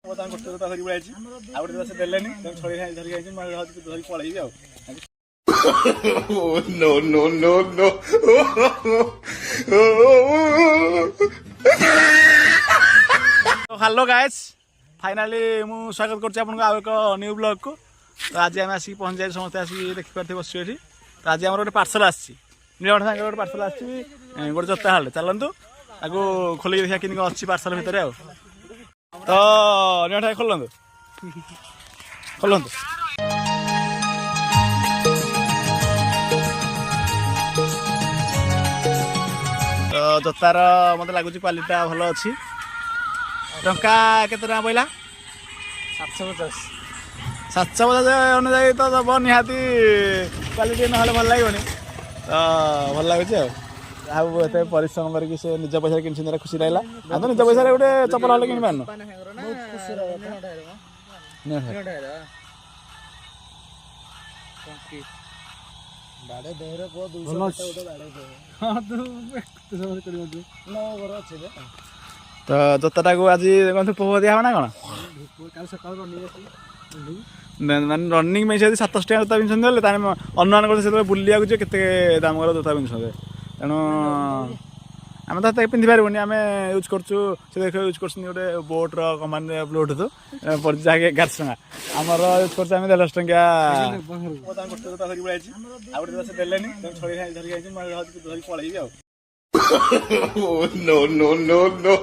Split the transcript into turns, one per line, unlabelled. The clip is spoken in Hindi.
ଗୋଟେ ଜୋତା ଧରି ପଳାଇଛି ଆଉ ଗୋଟେ ଜୋତା ସେ ଦେଲେନି ଛଡେଇ ଧରିକି ଆଇଛି ମୁଁ ଧରି ପଳେଇବି ଆଉ।
No, no, no, no.
Hello guys finally मु स्वागत करछि आपन आउ एक न्यू ब्लॉग को। तो आज आम आसिक पहुँच जाए समस्त आसिक देखि पार्थे बस एठी। तो आज हमर गोटे पार्सल आछि नीलकंठ सागर गोटे पार्सल आछि गोटे जोता हाले चलंतु आगु खोली देखा किन अछि पार्सल भितर आ। तो नीलकंठ खोलंतु खोलंतु तो जोतार मत लगुच क्वालिटी भल अच्छी टंका केते टका पइला 750 अनुसार तो दब निहाती क्वालिटी ना भल लगनी तो भल लगुच एत परिश्रम करके से निज पैसा कि खुशी रहा आ तो निज पैसा गोटे चपल हल कि पारन तो जोताटा को आज पोह दिया ना कौन माने रनिंग में 700 टका जोता पिंधुन अनुमान करते बुलिया के दाम जोता पिंधुन तेणु आम तो पिंधि पार्बनी आम यूज करूँ देख यूज कर गोटे बोट्र कमान ब्लूटूथ पड़े 1100 टका आमर यूज कर 150 टका गोटे जोता धरी पड़ाई आउ गोटे जोता से देलेनी छड़े धरिक आइছি धरी पलैबी आ।
No, no, no, no.